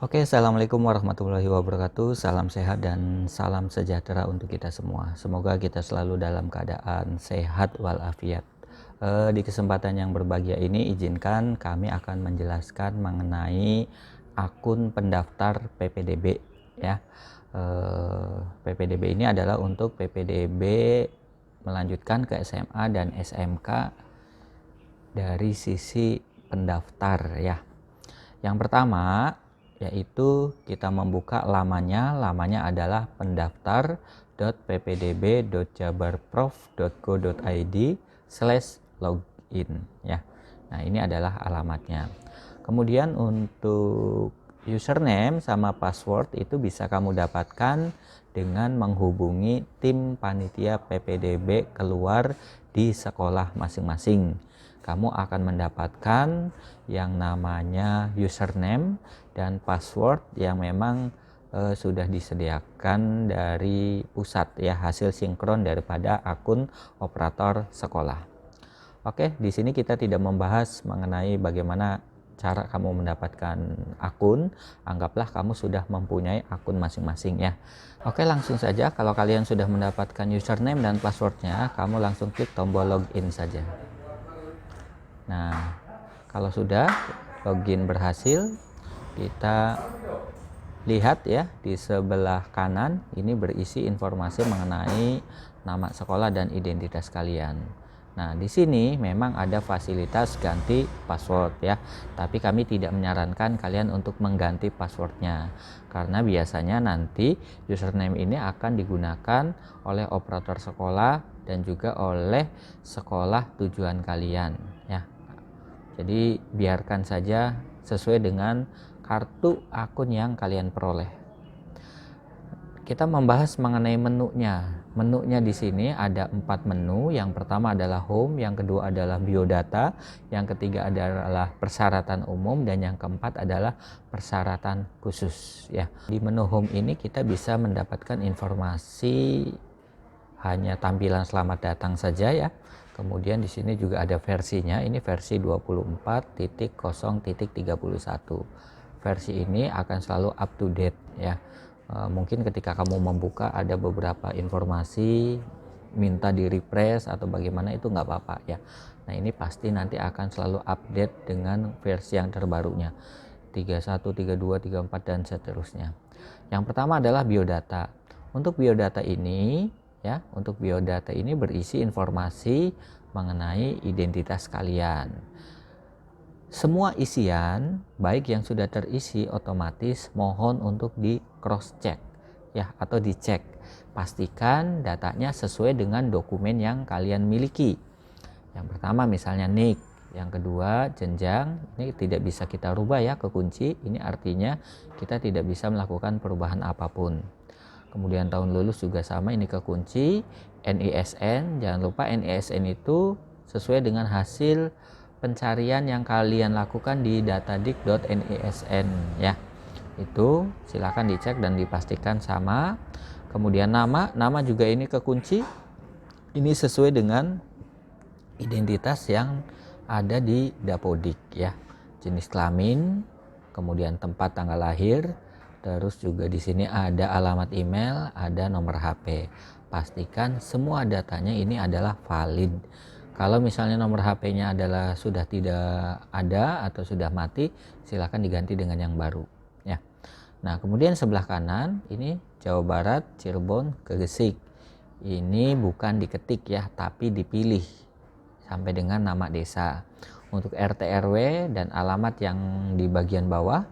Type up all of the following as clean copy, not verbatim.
Oke, assalamualaikum warahmatullahi wabarakatuh. Salam sehat dan salam sejahtera untuk kita semua. Semoga kita selalu dalam keadaan sehat walafiat. Di kesempatan yang berbahagia ini, izinkan kami akan menjelaskan mengenai akun pendaftar PPDB ya. PPDB ini adalah untuk PPDB melanjutkan ke SMA dan SMK dari sisi pendaftar ya. Yang pertama yaitu kita membuka lamanya adalah pendaftar.ppdb.jabarprof.go.id/login ya. Nah, ini adalah alamatnya. Kemudian untuk username sama password itu bisa kamu dapatkan dengan menghubungi tim panitia PPDB keluar di sekolah masing-masing. Kamu akan mendapatkan yang namanya username dan password yang memang sudah disediakan dari pusat ya, hasil sinkron daripada akun operator sekolah. Oke, di sini kita tidak membahas mengenai bagaimana cara kamu mendapatkan akun. Anggaplah kamu sudah mempunyai akun masing-masing ya. Oke, langsung saja. Kalau kalian sudah mendapatkan username dan passwordnya, kamu langsung klik tombol login saja. Nah, kalau sudah login berhasil, kita lihat ya di sebelah kanan ini berisi informasi mengenai nama sekolah dan identitas kalian. Nah, di sini memang ada fasilitas ganti password ya, tapi kami tidak menyarankan kalian untuk mengganti passwordnya karena biasanya nanti username ini akan digunakan oleh operator sekolah dan juga oleh sekolah tujuan kalian ya. Jadi biarkan saja sesuai dengan kartu akun yang kalian peroleh. Kita membahas mengenai menunya. Menunya di sini ada 4 menu. Yang pertama adalah home, yang kedua adalah biodata, yang ketiga adalah persyaratan umum, dan yang keempat adalah persyaratan khusus ya. Di menu home ini kita bisa mendapatkan informasi hanya tampilan selamat datang saja ya. Kemudian di sini juga ada versinya, ini versi 24.0.31. Versi ini akan selalu up to date ya. Mungkin ketika kamu membuka ada beberapa informasi minta di refresh atau bagaimana, itu nggak apa-apa ya. Nah, ini pasti nanti akan selalu update dengan versi yang terbarunya 31, 32, 34 dan seterusnya. Yang pertama adalah biodata. Untuk biodata ini berisi informasi mengenai identitas kalian. Semua isian baik yang sudah terisi otomatis mohon untuk di cross check ya, atau dicek. Pastikan datanya sesuai dengan dokumen yang kalian miliki. Yang pertama misalnya NIK, yang kedua jenjang, ini tidak bisa kita rubah ya, kekunci. Ini artinya kita tidak bisa melakukan perubahan apapun. Kemudian tahun lulus juga sama, ini kekunci. NISN, jangan lupa NISN itu sesuai dengan hasil pencarian yang kalian lakukan di datadik.nisn ya. Itu silakan dicek dan dipastikan sama. Kemudian nama juga ini kekunci. Ini sesuai dengan identitas yang ada di Dapodik ya. Jenis kelamin, kemudian tempat tanggal lahir, terus juga di sini ada alamat email, ada nomor HP. Pastikan semua datanya ini adalah valid. Kalau misalnya nomor HP-nya adalah sudah tidak ada atau sudah mati, silakan diganti dengan yang baru ya. Nah, kemudian sebelah kanan ini Jawa Barat, Cirebon, Gresik. Ini bukan diketik ya, tapi dipilih sampai dengan nama desa. Untuk RT RW dan alamat yang di bagian bawah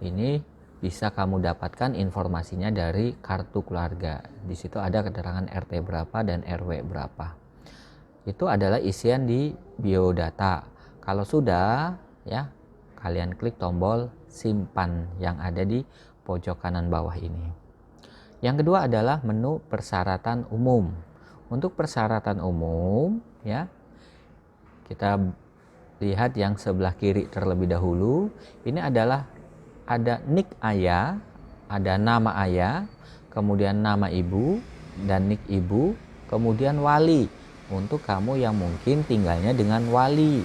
ini bisa kamu dapatkan informasinya dari kartu keluarga. Di situ ada keterangan RT berapa dan RW berapa. Itu adalah isian di biodata. Kalau sudah ya, kalian klik tombol simpan yang ada di pojok kanan bawah ini. Yang kedua adalah menu persyaratan umum. Untuk persyaratan umum ya, kita lihat yang sebelah kiri terlebih dahulu. Ini adalah ada nik ayah, ada nama ayah, kemudian nama ibu dan nik ibu, kemudian wali untuk kamu yang mungkin tinggalnya dengan wali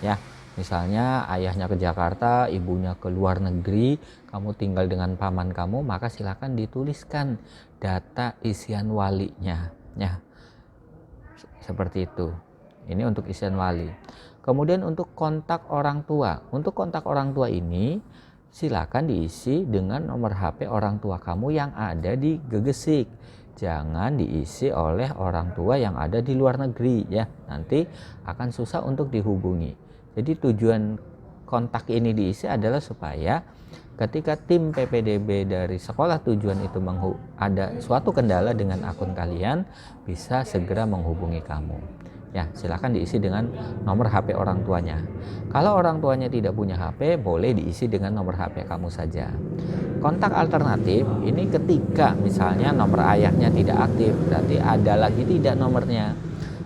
ya. Misalnya ayahnya ke Jakarta, ibunya ke luar negeri, kamu tinggal dengan paman kamu, maka silakan dituliskan data isian walinya, ya. Seperti itu. Ini untuk isian wali. Kemudian untuk kontak orang tua. Untuk kontak orang tua ini silakan diisi dengan nomor HP orang tua kamu yang ada di Gegesik. Jangan diisi oleh orang tua yang ada di luar negeri, ya. Nanti akan susah untuk dihubungi. Jadi tujuan kontak ini diisi adalah supaya ketika tim PPDB dari sekolah tujuan itu ada suatu kendala dengan akun kalian, bisa segera menghubungi kamu. Ya, silakan diisi dengan nomor HP orang tuanya. Kalau orang tuanya tidak punya HP, boleh diisi dengan nomor HP kamu saja. Kontak alternatif ini ketika misalnya nomor ayahnya tidak aktif, berarti ada lagi tidak nomornya.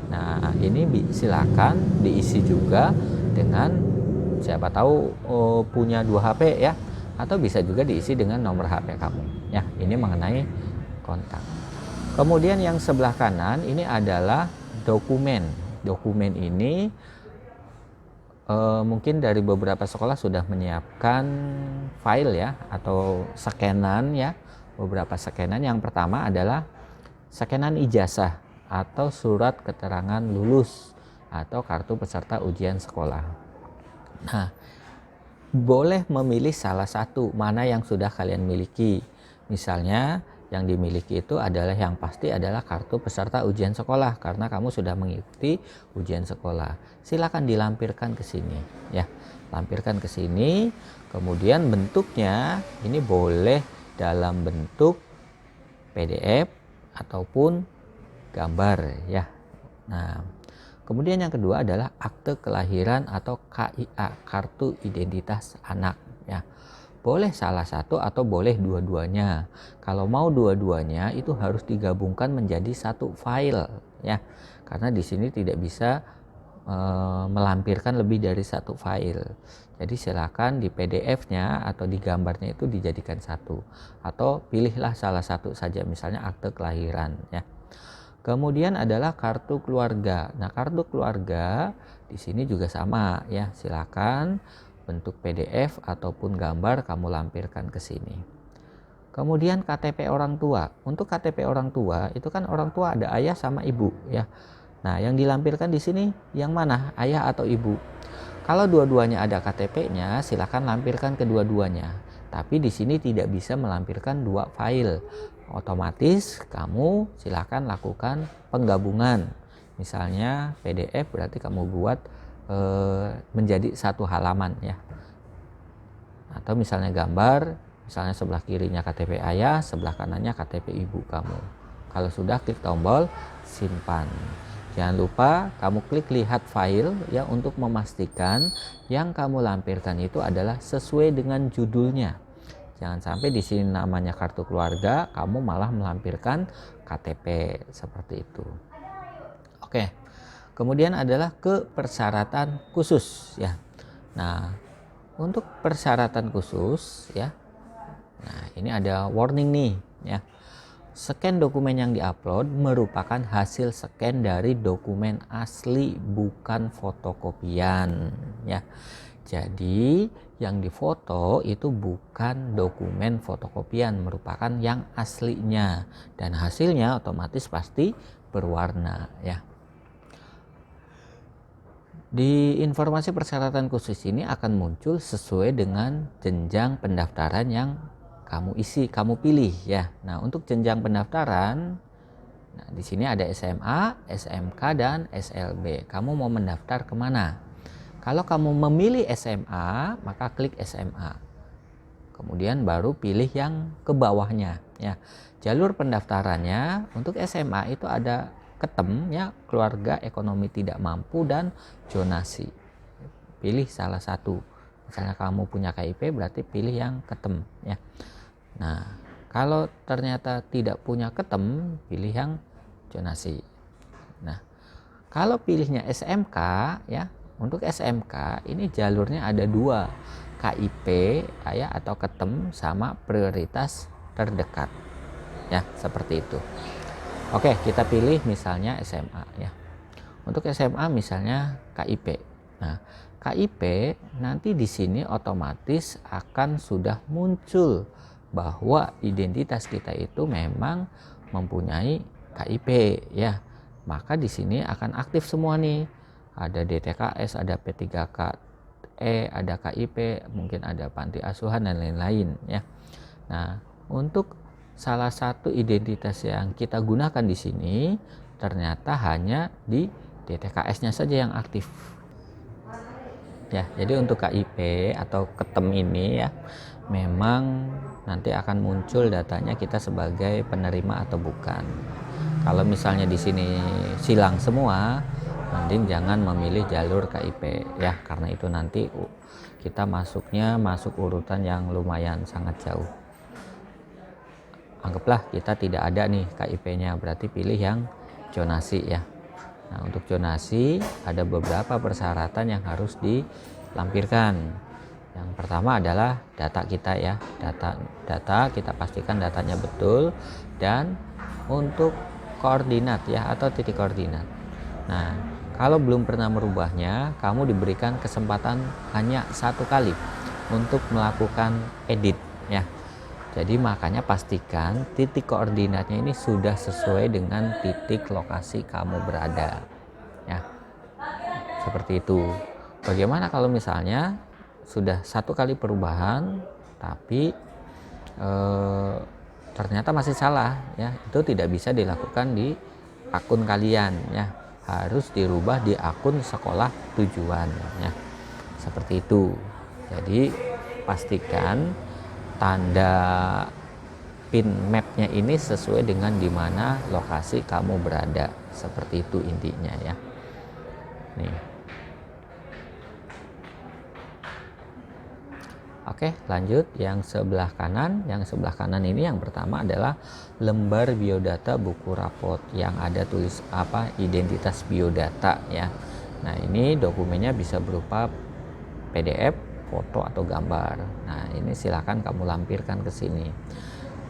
Nah, ini silakan diisi juga dengan siapa tahu punya 2 HP, ya, atau bisa juga diisi dengan nomor HP kamu, ya. Ini mengenai kontak. Kemudian yang sebelah kanan ini adalah dokumen. Dokumen ini mungkin dari beberapa sekolah sudah menyiapkan file, ya, atau scanan, ya. Beberapa scanan. Yang pertama adalah scanan ijazah atau surat keterangan lulus atau kartu peserta ujian sekolah. Nah, boleh memilih salah satu mana yang sudah kalian miliki. Misalnya yang dimiliki itu adalah yang pasti adalah kartu peserta ujian sekolah karena kamu sudah mengikuti ujian sekolah. Silakan dilampirkan ke sini, ya. Lampirkan ke sini. Kemudian bentuknya ini boleh dalam bentuk PDF ataupun gambar, ya. Nah, kemudian yang kedua adalah akte kelahiran atau KIA, kartu identitas anak, ya. Boleh salah satu atau boleh dua-duanya. Kalau mau dua-duanya itu harus digabungkan menjadi satu file, ya. Karena di sini tidak bisa melampirkan lebih dari satu file. Jadi silakan di PDF-nya atau di gambarnya itu dijadikan satu, atau pilihlah salah satu saja, misalnya akte kelahiran, ya. Kemudian adalah kartu keluarga. Nah, kartu keluarga di sini juga sama, ya. Silakan bentuk PDF ataupun gambar kamu lampirkan ke sini. Kemudian KTP orang tua. Untuk KTP orang tua itu kan orang tua ada ayah sama ibu, ya. Nah, yang dilampirkan di sini yang mana? Ayah atau ibu? Kalau dua-duanya ada KTP-nya, silakan lampirkan kedua-duanya. Tapi di sini tidak bisa melampirkan dua file. Otomatis kamu silakan lakukan penggabungan. Misalnya PDF berarti kamu buat menjadi satu halaman, ya. Atau misalnya gambar, misalnya sebelah kirinya KTP ayah, sebelah kanannya KTP ibu kamu. Kalau sudah, klik tombol simpan. Jangan lupa kamu klik lihat file, ya, untuk memastikan yang kamu lampirkan itu adalah sesuai dengan judulnya. Jangan sampai di sini namanya kartu keluarga, kamu malah melampirkan KTP seperti itu. Oke. Kemudian adalah kepersyaratan khusus, ya. Nah, untuk persyaratan khusus, ya. Nah, ini ada warning nih, ya. Scan dokumen yang diupload merupakan hasil scan dari dokumen asli, bukan fotokopian, ya. Jadi yang difoto itu bukan dokumen fotokopian, merupakan yang aslinya, dan hasilnya otomatis pasti berwarna, ya. Di informasi persyaratan khusus ini akan muncul sesuai dengan jenjang pendaftaran yang kamu isi, kamu pilih, ya. Nah, untuk jenjang pendaftaran, nah, di sini ada SMA, SMK, dan SLB. Kamu mau mendaftar kemana? Kalau kamu memilih SMA, maka klik SMA. Kemudian baru pilih yang ke bawahnya, ya. Jalur pendaftarannya untuk SMA itu ada ketem, ya, keluarga ekonomi tidak mampu, dan zonasi. Pilih salah satu. Misalnya kamu punya KIP, berarti pilih yang ketem, ya. Nah, kalau ternyata tidak punya ketem, pilih yang zonasi. Nah, kalau pilihnya SMK, ya, untuk SMK ini jalurnya ada dua, KIP, ya, atau ketem sama prioritas terdekat, ya, seperti itu. Oke, kita pilih misalnya SMA, ya. Untuk SMA misalnya KIP. Nah, KIP, nanti di sini otomatis akan sudah muncul bahwa identitas kita itu memang mempunyai KIP ya. Maka di sini akan aktif semua nih. Ada DTKS, ada P3KE, ada KIP, mungkin ada panti asuhan dan lain-lain ya. Nah, untuk salah satu identitas yang kita gunakan di sini ternyata hanya di DTKS-nya saja yang aktif. Ya, jadi untuk KIP atau ketem ini ya, memang nanti akan muncul datanya kita sebagai penerima atau bukan. Kalau misalnya di sini silang semua, mending jangan memilih jalur KIP ya, karena itu nanti kita masuk urutan yang lumayan sangat jauh. Anggaplah kita tidak ada nih KIP-nya, berarti pilih yang zonasi ya. Nah, untuk zonasi ada beberapa persyaratan yang harus dilampirkan. Yang pertama adalah data kita ya. Data kita pastikan datanya betul, dan untuk koordinat ya atau titik koordinat. Nah, kalau belum pernah merubahnya, kamu diberikan kesempatan hanya 1 kali untuk melakukan edit ya. Jadi makanya pastikan titik koordinatnya ini sudah sesuai dengan titik lokasi kamu berada ya. Seperti itu. Bagaimana kalau misalnya sudah 1 kali perubahan tapi ternyata masih salah ya, itu tidak bisa dilakukan di akun kalian ya, harus dirubah di akun sekolah tujuan ya. Seperti itu. Jadi pastikan tanda pin mapnya ini sesuai dengan di mana lokasi kamu berada. Seperti itu intinya ya. Nih. Oke, lanjut yang sebelah kanan. Yang sebelah kanan ini yang pertama adalah lembar biodata buku rapot yang ada tulis identitas biodata ya. Nah, ini dokumennya bisa berupa PDF, foto atau gambar. Nah, ini silakan kamu lampirkan ke sini.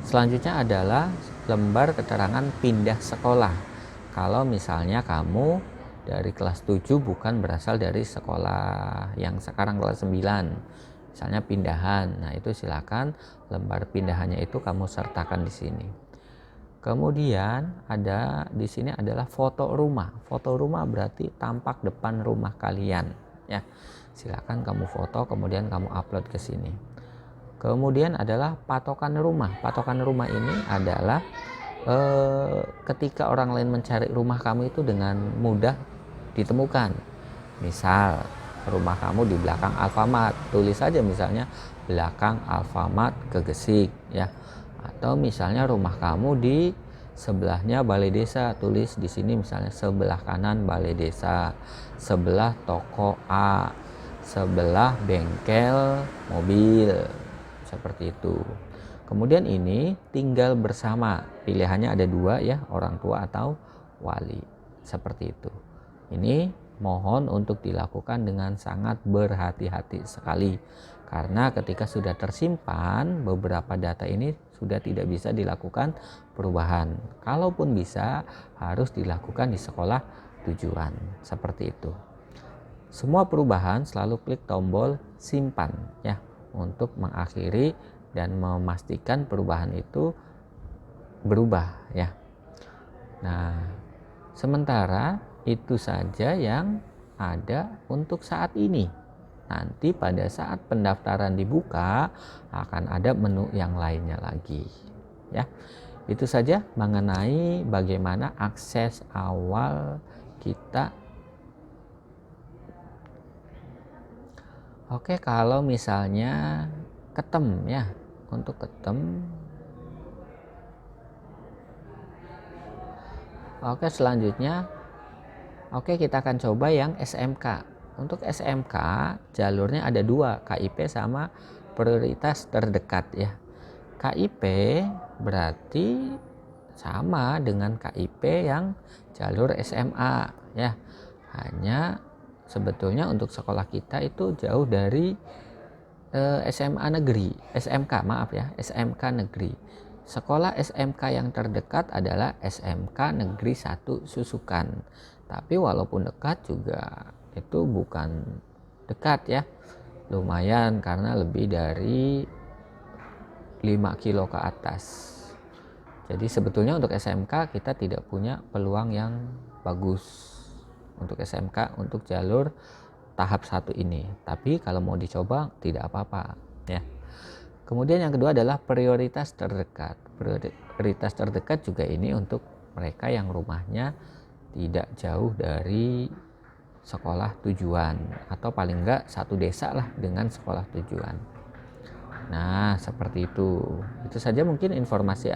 Selanjutnya adalah lembar keterangan pindah sekolah. Kalau misalnya kamu dari kelas 7 bukan berasal dari sekolah yang sekarang kelas 9, misalnya pindahan. Nah, itu silakan lembar pindahannya itu kamu sertakan di sini. Kemudian ada di sini adalah foto rumah. Foto rumah berarti tampak depan rumah kalian ya. Silakan kamu foto kemudian kamu upload ke sini. Kemudian adalah patokan rumah. Patokan rumah ini adalah ketika orang lain mencari rumah kamu itu dengan mudah ditemukan. Misal rumah kamu di belakang Alfamart, tulis saja misalnya belakang Alfamart Gegesik ya. Atau misalnya rumah kamu di sebelahnya balai desa, tulis di sini misalnya sebelah kanan balai desa, sebelah toko A, sebelah bengkel mobil, seperti itu. Kemudian ini tinggal bersama, pilihannya ada 2 ya, orang tua atau wali, seperti itu. Ini mohon untuk dilakukan dengan sangat berhati-hati sekali, karena ketika sudah tersimpan beberapa data ini sudah tidak bisa dilakukan perubahan. Kalaupun bisa, harus dilakukan di sekolah tujuan, seperti itu. Semua perubahan selalu klik tombol simpan ya, untuk mengakhiri dan memastikan perubahan itu berubah ya. Nah, sementara itu saja yang ada untuk saat ini. Nanti pada saat pendaftaran dibuka akan ada menu yang lainnya lagi ya. Itu saja mengenai bagaimana akses awal kita. Oke, kalau misalnya ketem ya, untuk ketem. Oke, selanjutnya kita akan coba yang SMK. Untuk SMK jalurnya ada 2, KIP sama prioritas terdekat ya. KIP berarti sama dengan KIP yang jalur SMA ya. Hanya sebetulnya untuk sekolah kita itu jauh dari SMK negeri. Sekolah SMK yang terdekat adalah SMK Negeri 1 Susukan. Tapi walaupun dekat juga itu bukan dekat ya, lumayan karena lebih dari 5 kilo ke atas. Jadi sebetulnya untuk SMK kita tidak punya peluang yang bagus untuk SMK untuk jalur tahap 1 ini. Tapi kalau mau dicoba tidak apa-apa ya. Kemudian yang kedua adalah prioritas terdekat. Prioritas terdekat juga ini untuk mereka yang rumahnya tidak jauh dari sekolah tujuan atau paling enggak satu desa lah dengan sekolah tujuan. Nah, seperti itu. Itu saja mungkin informasi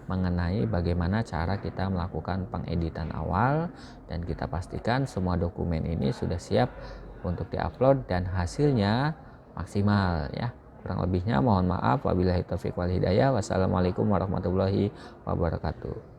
mengenai bagaimana cara kita melakukan pengeditan awal, dan kita pastikan semua dokumen ini sudah siap untuk diupload dan hasilnya maksimal ya. Kurang lebihnya mohon maaf. Wabillahi taufiq wal hidayah. Wassalamualaikum warahmatullahi wabarakatuh.